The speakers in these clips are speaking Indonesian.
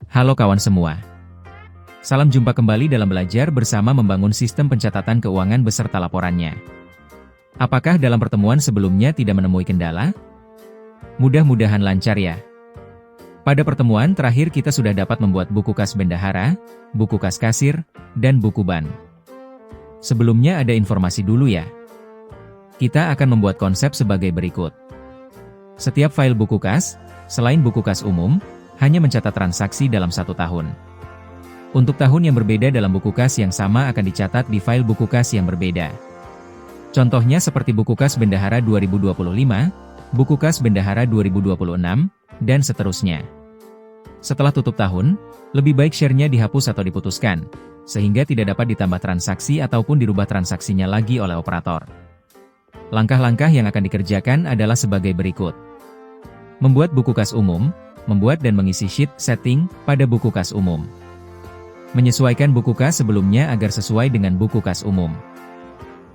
Halo kawan semua. Salam jumpa kembali dalam belajar bersama membangun sistem pencatatan keuangan beserta laporannya. Apakah dalam pertemuan sebelumnya tidak menemui kendala? Mudah-mudahan lancar ya. Pada pertemuan terakhir kita sudah dapat membuat buku kas bendahara, buku kas kasir, dan buku ban. Sebelumnya ada informasi dulu ya. Kita akan membuat konsep sebagai berikut. Setiap file buku kas, selain buku kas umum, hanya mencatat transaksi dalam 1 tahun. Untuk tahun yang berbeda dalam buku kas yang sama akan dicatat di file buku kas yang berbeda. Contohnya seperti buku kas bendahara 2025, buku kas bendahara 2026, dan seterusnya. Setelah tutup tahun, lebih baik share-nya dihapus atau diputuskan, sehingga tidak dapat ditambah transaksi ataupun dirubah transaksinya lagi oleh operator. Langkah-langkah yang akan dikerjakan adalah sebagai berikut. Membuat buku kas umum, membuat dan mengisi sheet setting pada buku kas umum. Menyesuaikan buku kas sebelumnya agar sesuai dengan buku kas umum.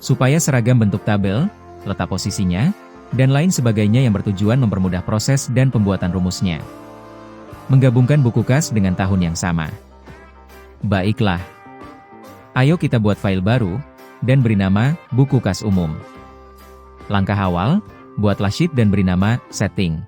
Supaya seragam bentuk tabel, letak posisinya, dan lain sebagainya yang bertujuan mempermudah proses dan pembuatan rumusnya. Menggabungkan buku kas dengan tahun yang sama. Baiklah. Ayo kita buat file baru, dan beri nama buku kas umum. Langkah awal, buatlah sheet dan beri nama setting.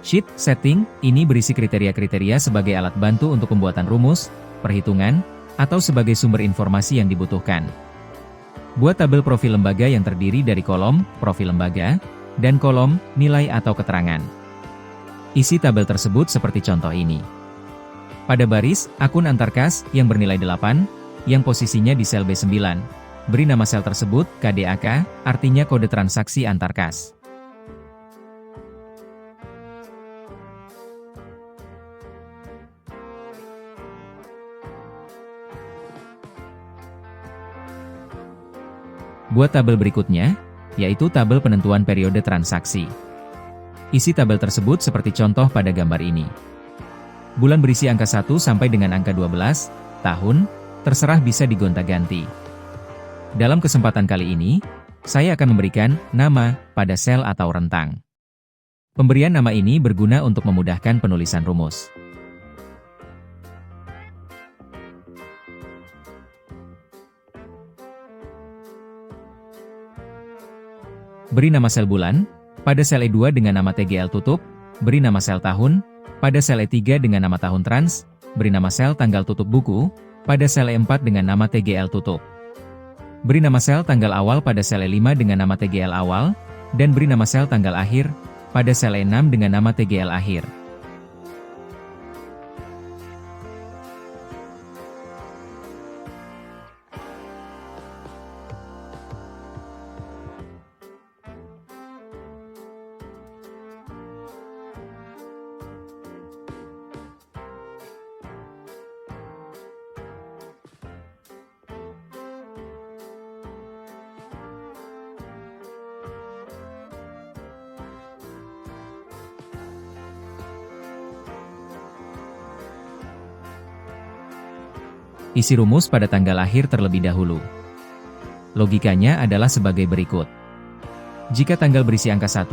Sheet setting ini berisi kriteria-kriteria sebagai alat bantu untuk pembuatan rumus, perhitungan, atau sebagai sumber informasi yang dibutuhkan. Buat tabel profil lembaga yang terdiri dari kolom profil lembaga dan kolom nilai atau keterangan. Isi tabel tersebut seperti contoh ini. Pada baris akun antarkas yang bernilai 8, yang posisinya di sel B9, beri nama sel tersebut KDAK, artinya kode transaksi antarkas. Buat tabel berikutnya, yaitu tabel penentuan periode transaksi. Isi tabel tersebut seperti contoh pada gambar ini. Bulan berisi angka 1 sampai dengan angka 12, tahun, terserah bisa digonta-ganti. Dalam kesempatan kali ini, saya akan memberikan nama pada sel atau rentang. Pemberian nama ini berguna untuk memudahkan penulisan rumus. Beri nama sel bulan, pada sel E2 dengan nama TGL tutup, beri nama sel tahun, pada sel E3 dengan nama tahun trans, beri nama sel tanggal tutup buku, pada sel E4 dengan nama TGL tutup. Beri nama sel tanggal awal pada sel E5 dengan nama TGL awal, dan beri nama sel tanggal akhir, pada sel E6 dengan nama TGL akhir. Isi rumus pada tanggal akhir terlebih dahulu. Logikanya adalah sebagai berikut. Jika tanggal berisi angka 1,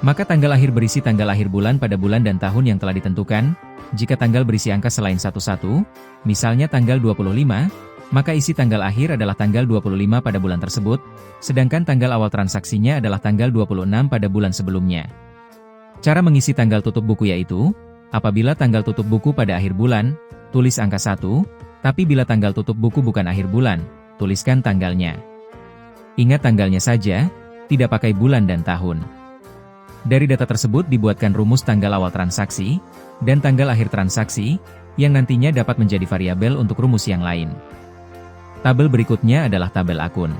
maka tanggal akhir berisi tanggal akhir bulan pada bulan dan tahun yang telah ditentukan. Jika tanggal berisi angka selain 11, misalnya tanggal 25, maka isi tanggal akhir adalah tanggal 25 pada bulan tersebut, sedangkan tanggal awal transaksinya adalah tanggal 26 pada bulan sebelumnya. Cara mengisi tanggal tutup buku yaitu, apabila tanggal tutup buku pada akhir bulan, tulis angka 1, tapi bila tanggal tutup buku bukan akhir bulan, tuliskan tanggalnya. Ingat tanggalnya saja, tidak pakai bulan dan tahun. Dari data tersebut dibuatkan rumus tanggal awal transaksi, dan tanggal akhir transaksi, yang nantinya dapat menjadi variabel untuk rumus yang lain. Tabel berikutnya adalah tabel akun.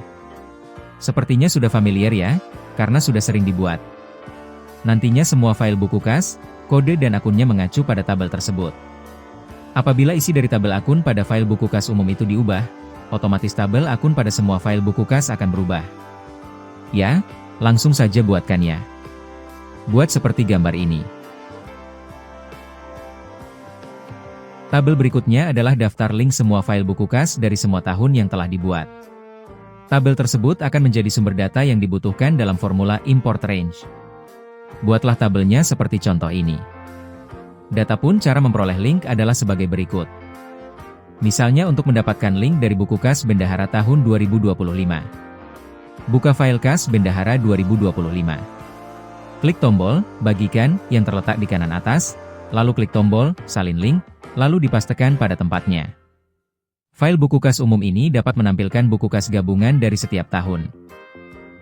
Sepertinya sudah familiar ya, karena sudah sering dibuat. Nantinya semua file buku kas, kode dan akunnya mengacu pada tabel tersebut. Apabila isi dari tabel akun pada file buku kas umum itu diubah, otomatis tabel akun pada semua file buku kas akan berubah. Ya, langsung saja buatkannya. Buat seperti gambar ini. Tabel berikutnya adalah daftar link semua file buku kas dari semua tahun yang telah dibuat. Tabel tersebut akan menjadi sumber data yang dibutuhkan dalam formula import range. Buatlah tabelnya seperti contoh ini. Data pun cara memperoleh link adalah sebagai berikut. Misalnya untuk mendapatkan link dari buku kas Bendahara tahun 2025. Buka file kas Bendahara 2025. Klik tombol "Bagikan" yang terletak di kanan atas, lalu klik tombol "Salin link", lalu dipastekan pada tempatnya. File buku kas umum ini dapat menampilkan buku kas gabungan dari setiap tahun.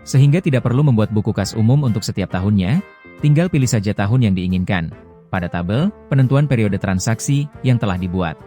Sehingga tidak perlu membuat buku kas umum untuk setiap tahunnya, tinggal pilih saja tahun yang diinginkan, pada tabel penentuan periode transaksi yang telah dibuat.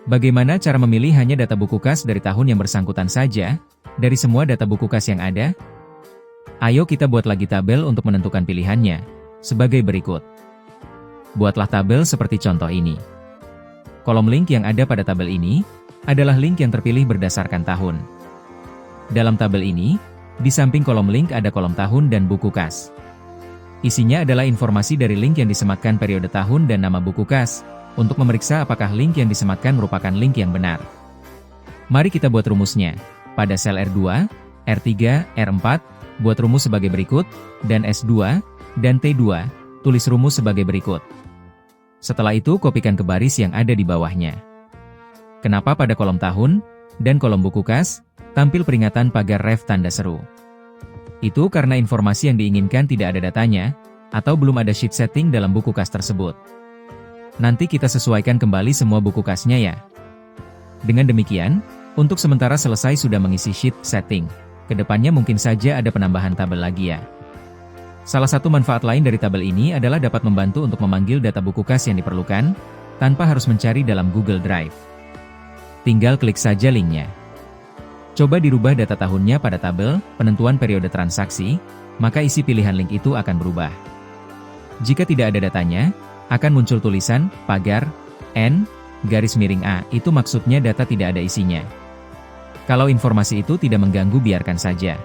Bagaimana cara memilih hanya data buku kas dari tahun yang bersangkutan saja, dari semua data buku kas yang ada? Ayo kita buat lagi tabel untuk menentukan pilihannya, sebagai berikut. Buatlah tabel seperti contoh ini. Kolom link yang ada pada tabel ini, adalah link yang terpilih berdasarkan tahun. Dalam tabel ini, di samping kolom link ada kolom tahun dan buku kas. Isinya adalah informasi dari link yang disematkan periode tahun dan nama buku kas, untuk memeriksa apakah link yang disematkan merupakan link yang benar. Mari kita buat rumusnya. Pada sel R2, R3, R4, buat rumus sebagai berikut, dan S2, dan T2, tulis rumus sebagai berikut. Setelah itu kopikan ke baris yang ada di bawahnya. Kenapa pada kolom tahun, dan kolom buku kas, tampil peringatan pagar ref tanda seru? Itu karena informasi yang diinginkan tidak ada datanya, atau belum ada sheet setting dalam buku kas tersebut. Nanti kita sesuaikan kembali semua buku kasnya ya. Dengan demikian, untuk sementara selesai sudah mengisi sheet setting. Kedepannya mungkin saja ada penambahan tabel lagi ya. Salah satu manfaat lain dari tabel ini adalah dapat membantu untuk memanggil data buku kas yang diperlukan, tanpa harus mencari dalam Google Drive. Tinggal klik saja linknya. Coba dirubah data tahunnya pada tabel penentuan periode transaksi, maka isi pilihan link itu akan berubah. Jika tidak ada datanya, akan muncul tulisan, pagar, N, garis miring A, itu maksudnya data tidak ada isinya. Kalau informasi itu tidak mengganggu biarkan saja.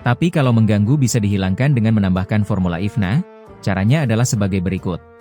Tapi kalau mengganggu bisa dihilangkan dengan menambahkan formula IFNA, caranya adalah sebagai berikut.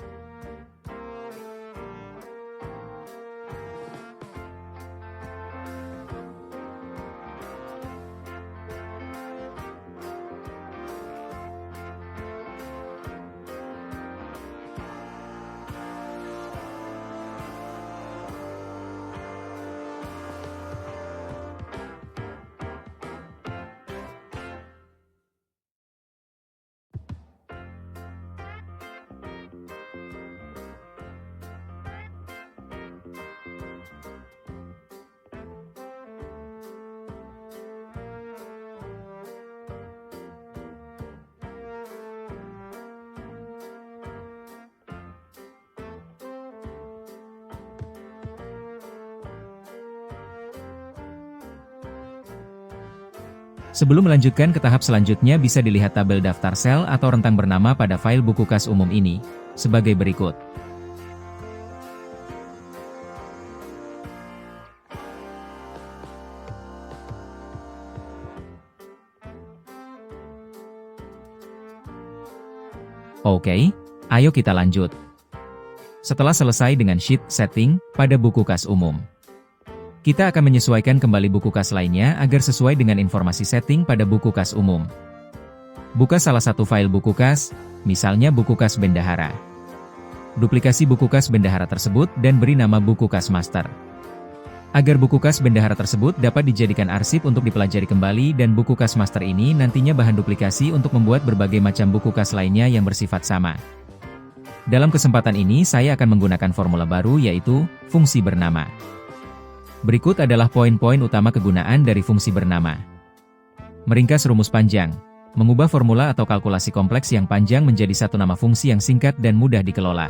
Sebelum melanjutkan ke tahap selanjutnya bisa dilihat tabel daftar sel atau rentang bernama pada file buku kas umum ini, sebagai berikut. Oke, ayo kita lanjut. Setelah selesai dengan sheet setting pada buku kas umum, kita akan menyesuaikan kembali buku kas lainnya agar sesuai dengan informasi setting pada buku kas umum. Buka salah satu file buku kas, misalnya buku kas Bendahara. Duplikasi buku kas Bendahara tersebut dan beri nama buku kas master. Agar buku kas Bendahara tersebut dapat dijadikan arsip untuk dipelajari kembali dan buku kas master ini nantinya bahan duplikasi untuk membuat berbagai macam buku kas lainnya yang bersifat sama. Dalam kesempatan ini saya akan menggunakan formula baru yaitu fungsi bernama. Berikut adalah poin-poin utama kegunaan dari fungsi bernama. Meringkas rumus panjang. Mengubah formula atau kalkulasi kompleks yang panjang menjadi satu nama fungsi yang singkat dan mudah dikelola.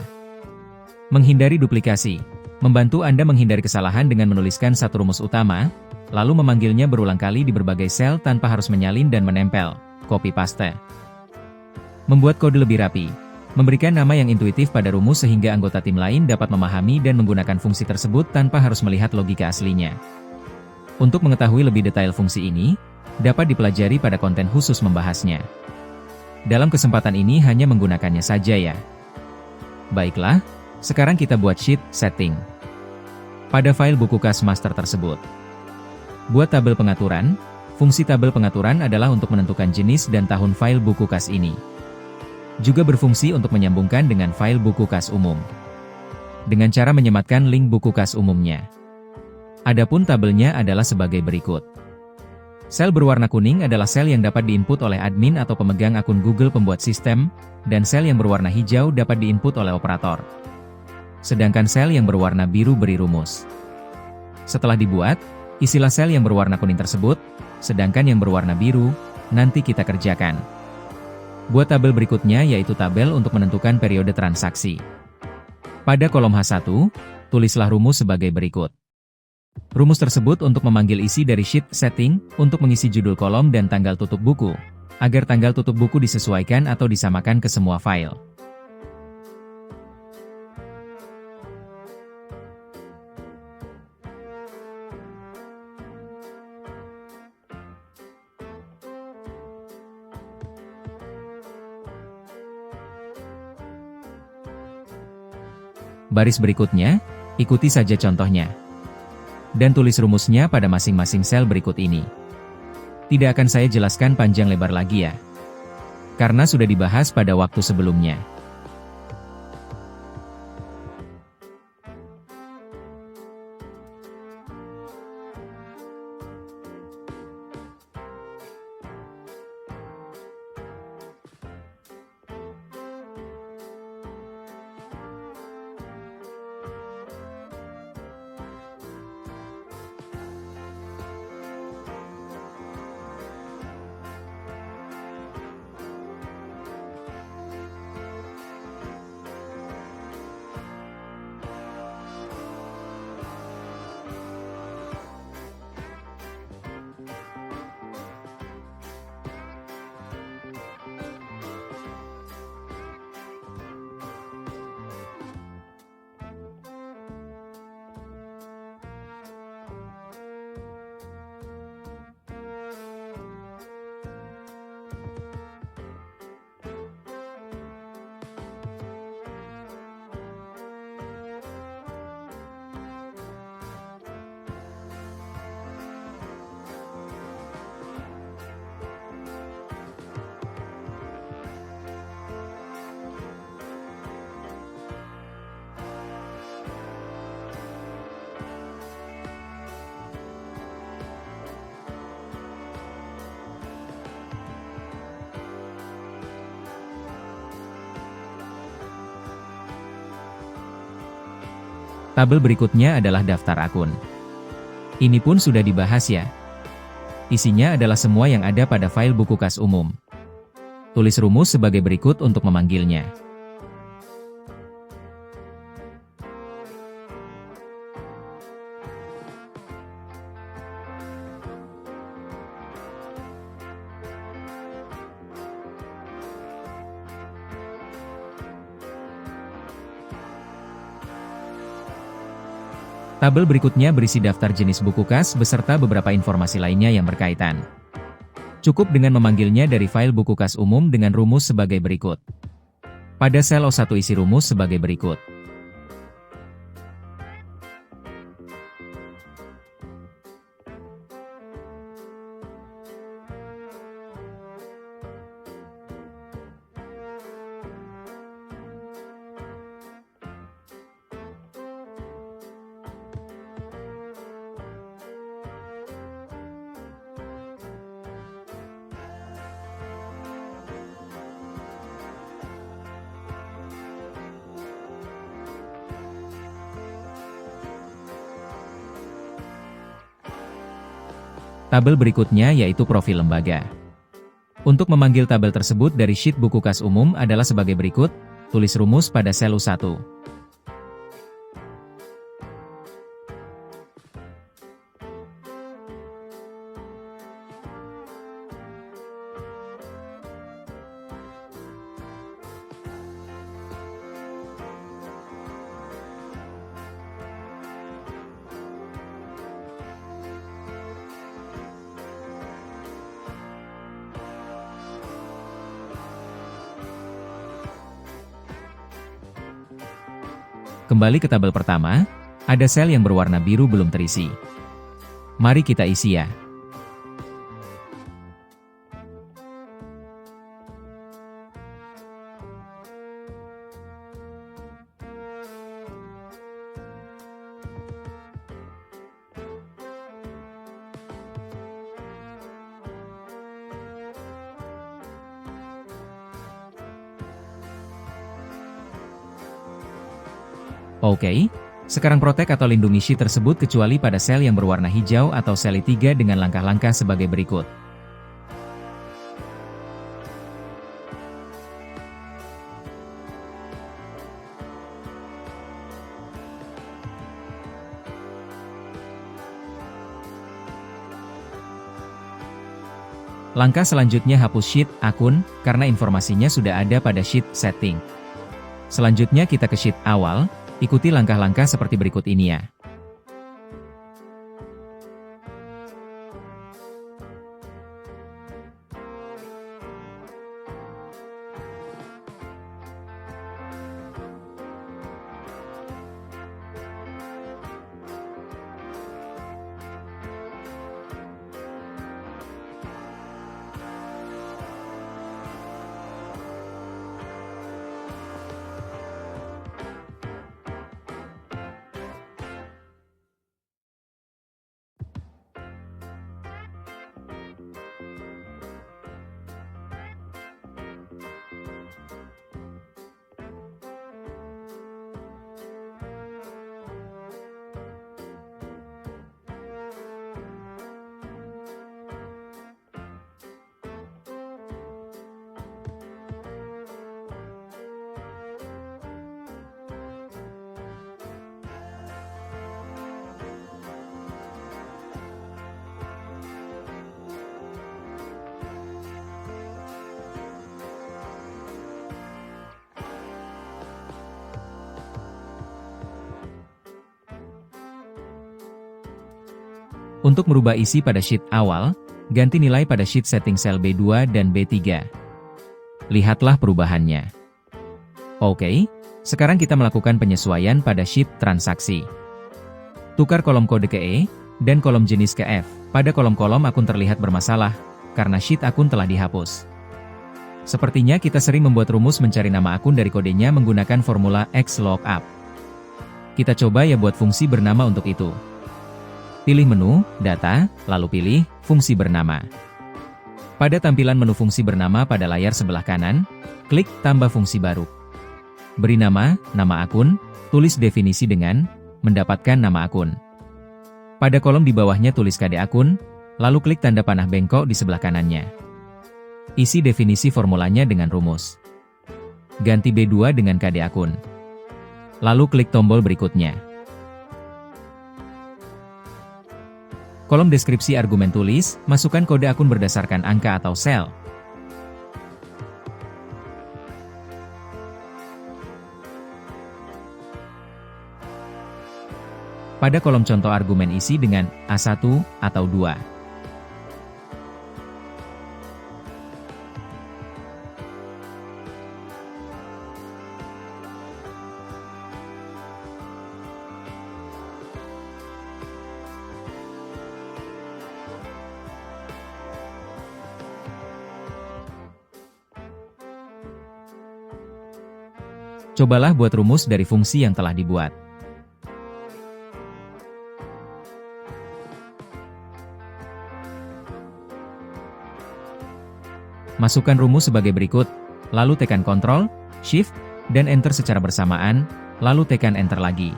Menghindari duplikasi. Membantu Anda menghindari kesalahan dengan menuliskan satu rumus utama, lalu memanggilnya berulang kali di berbagai sel tanpa harus menyalin dan menempel, copy paste. Membuat kode lebih rapi. Memberikan nama yang intuitif pada rumus sehingga anggota tim lain dapat memahami dan menggunakan fungsi tersebut tanpa harus melihat logika aslinya. Untuk mengetahui lebih detail fungsi ini, dapat dipelajari pada konten khusus membahasnya. Dalam kesempatan ini hanya menggunakannya saja ya. Baiklah, sekarang kita buat sheet setting. Pada file buku kas master tersebut, buat tabel pengaturan. Fungsi tabel pengaturan adalah untuk menentukan jenis dan tahun file buku kas ini. Juga berfungsi untuk menyambungkan dengan file buku kas umum. Dengan cara menyematkan link buku kas umumnya. Adapun tabelnya adalah sebagai berikut. Sel berwarna kuning adalah sel yang dapat diinput oleh admin atau pemegang akun Google pembuat sistem, dan sel yang berwarna hijau dapat diinput oleh operator. Sedangkan sel yang berwarna biru beri rumus. Setelah dibuat, isilah sel yang berwarna kuning tersebut, sedangkan yang berwarna biru, nanti kita kerjakan. Buat tabel berikutnya yaitu tabel untuk menentukan periode transaksi. Pada kolom H1, tulislah rumus sebagai berikut. Rumus tersebut untuk memanggil isi dari sheet setting, untuk mengisi judul kolom dan tanggal tutup buku, agar tanggal tutup buku disesuaikan atau disamakan ke semua file. Baris berikutnya, ikuti saja contohnya. Dan tulis rumusnya pada masing-masing sel berikut ini. Tidak akan saya jelaskan panjang lebar lagi ya. Karena sudah dibahas pada waktu sebelumnya. Tabel berikutnya adalah daftar akun. Ini pun sudah dibahas ya. Isinya adalah semua yang ada pada file buku kas umum. Tulis rumus sebagai berikut untuk memanggilnya. Tabel berikutnya berisi daftar jenis buku kas beserta beberapa informasi lainnya yang berkaitan. Cukup dengan memanggilnya dari file buku kas umum dengan rumus sebagai berikut. Pada sel O1 isi rumus sebagai berikut. Tabel berikutnya yaitu profil lembaga. Untuk memanggil tabel tersebut dari sheet buku kas umum adalah sebagai berikut, tulis rumus pada sel U1. Kembali ke tabel pertama, ada sel yang berwarna biru belum terisi. Mari kita isi ya. Oke, sekarang protek atau lindungi sheet tersebut kecuali pada sel yang berwarna hijau atau sel I3 dengan langkah-langkah sebagai berikut. Langkah selanjutnya hapus sheet akun, karena informasinya sudah ada pada sheet setting. Selanjutnya kita ke sheet awal. Ikuti langkah-langkah seperti berikut ini ya. Untuk merubah isi pada sheet awal, ganti nilai pada sheet setting sel B2 dan B3. Lihatlah perubahannya. Oke, sekarang kita melakukan penyesuaian pada sheet transaksi. Tukar kolom kode ke E, dan kolom jenis ke F. Pada kolom-kolom akun terlihat bermasalah, karena sheet akun telah dihapus. Sepertinya kita sering membuat rumus mencari nama akun dari kodenya menggunakan formula XLOOKUP. Kita coba ya buat fungsi bernama untuk itu. Pilih menu, data, lalu pilih fungsi bernama. Pada tampilan menu fungsi bernama pada layar sebelah kanan, klik tambah fungsi baru. Beri nama akun, tulis definisi dengan mendapatkan nama akun. Pada kolom di bawahnya tulis kode akun, lalu klik tanda panah bengkok di sebelah kanannya. Isi definisi formulanya dengan rumus. Ganti B2 dengan kode akun. Lalu klik tombol berikutnya. Kolom deskripsi argumen tulis, masukkan kode akun berdasarkan angka atau sel. Pada kolom contoh argumen isi dengan A1 atau 2. Cobalah buat rumus dari fungsi yang telah dibuat. Masukkan rumus sebagai berikut, lalu tekan Ctrl, Shift, dan Enter secara bersamaan, lalu tekan Enter lagi.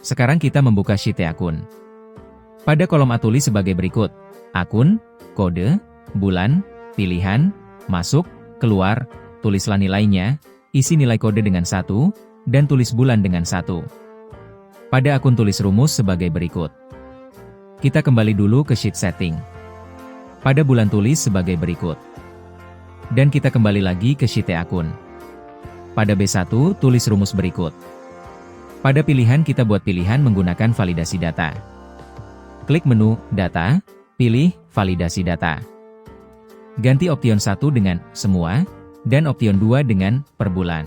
Sekarang kita membuka sheet akun. Pada kolom A tulis sebagai berikut: akun, kode, bulan, pilihan, masuk, keluar, tulislah nilainya, isi nilai kode dengan 1, dan tulis bulan dengan 1. Pada akun tulis rumus sebagai berikut. Kita kembali dulu ke sheet setting. Pada bulan tulis sebagai berikut. Dan kita kembali lagi ke sheet akun. Pada B1 tulis rumus berikut. Pada pilihan kita buat pilihan menggunakan validasi data. Klik menu Data, pilih Validasi Data. Ganti option 1 dengan Semua, dan option 2 dengan Per bulan.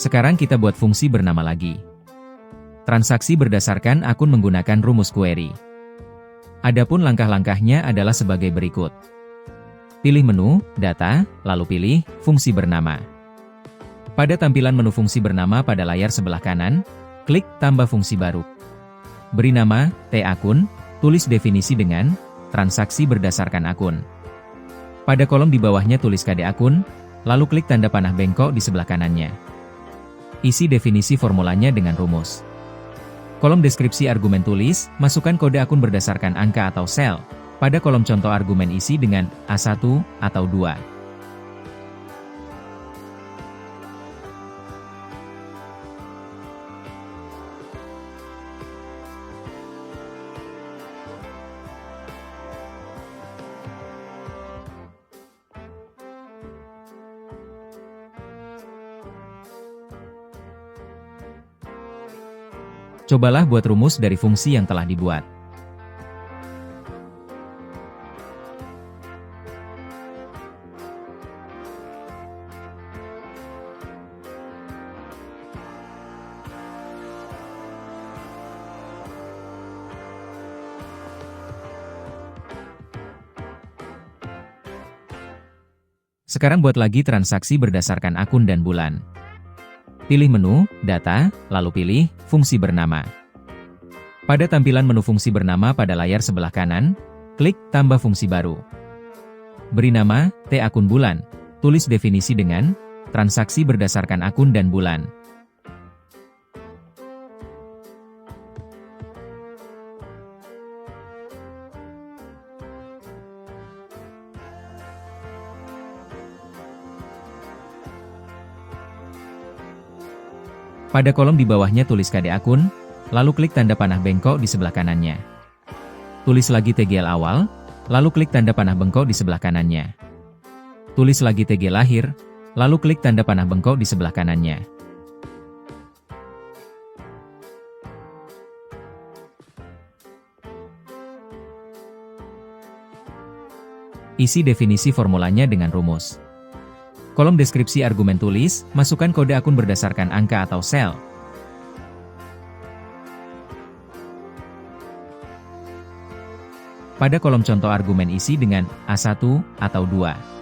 Sekarang kita buat fungsi bernama lagi. Transaksi berdasarkan akun menggunakan rumus query. Adapun langkah-langkahnya adalah sebagai berikut. Pilih menu, data, lalu pilih fungsi bernama. Pada tampilan menu fungsi bernama pada layar sebelah kanan, klik tambah fungsi baru. Beri nama, T akun, tulis definisi dengan transaksi berdasarkan akun. Pada kolom di bawahnya tulis kode akun, lalu klik tanda panah bengkok di sebelah kanannya. Isi definisi formulanya dengan rumus. Kolom deskripsi argumen tulis, masukkan kode akun berdasarkan angka atau sel. Pada kolom contoh argumen isi dengan A1 atau 2. Cobalah buat rumus dari fungsi yang telah dibuat. Sekarang buat lagi transaksi berdasarkan akun dan bulan. Pilih menu, data, lalu pilih fungsi bernama. Pada tampilan menu fungsi bernama pada layar sebelah kanan, klik tambah fungsi baru. Beri nama, T akun bulan, tulis definisi dengan transaksi berdasarkan akun dan bulan. Pada kolom di bawahnya tulis kode akun, lalu klik tanda panah bengkok di sebelah kanannya. Tulis lagi TGL awal, lalu klik tanda panah bengkok di sebelah kanannya. Tulis lagi TG lahir, lalu klik tanda panah bengkok di sebelah kanannya. Isi definisi formulanya dengan rumus. Kolom deskripsi argumen tulis, masukkan kode akun berdasarkan angka atau sel. Pada kolom contoh argumen isi dengan A1 atau 2.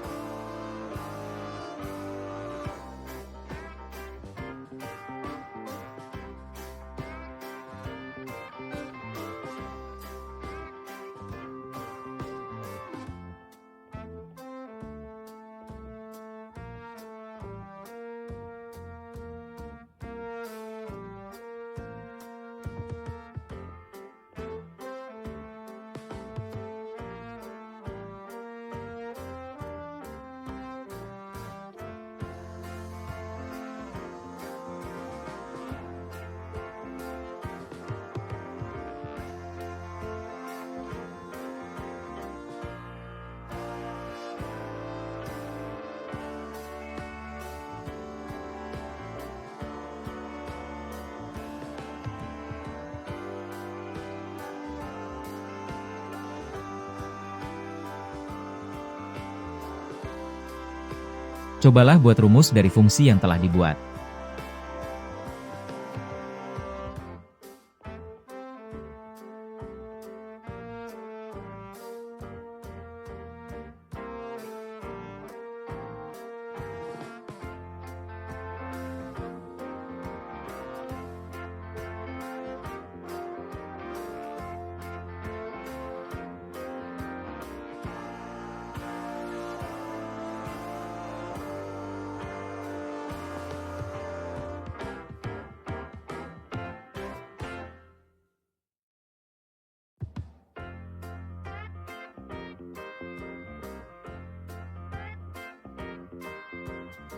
Cobalah buat rumus dari fungsi yang telah dibuat.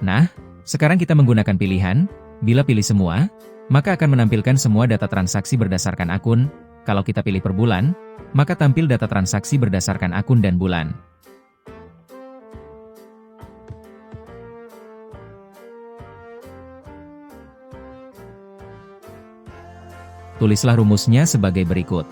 Nah, sekarang kita menggunakan pilihan. Bila pilih semua, maka akan menampilkan semua data transaksi berdasarkan akun. Kalau kita pilih per bulan, maka tampil data transaksi berdasarkan akun dan bulan. Tulislah rumusnya sebagai berikut.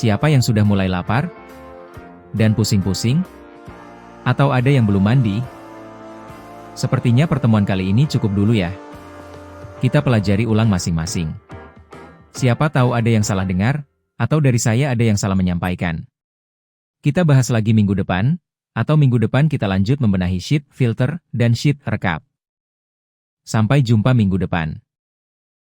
Siapa yang sudah mulai lapar? Dan pusing-pusing? Atau ada yang belum mandi? Sepertinya pertemuan kali ini cukup dulu ya. Kita pelajari ulang masing-masing. Siapa tahu ada yang salah dengar, atau dari saya ada yang salah menyampaikan. Kita bahas lagi minggu depan, atau minggu depan kita lanjut membenahi sheet filter dan sheet rekap. Sampai jumpa minggu depan.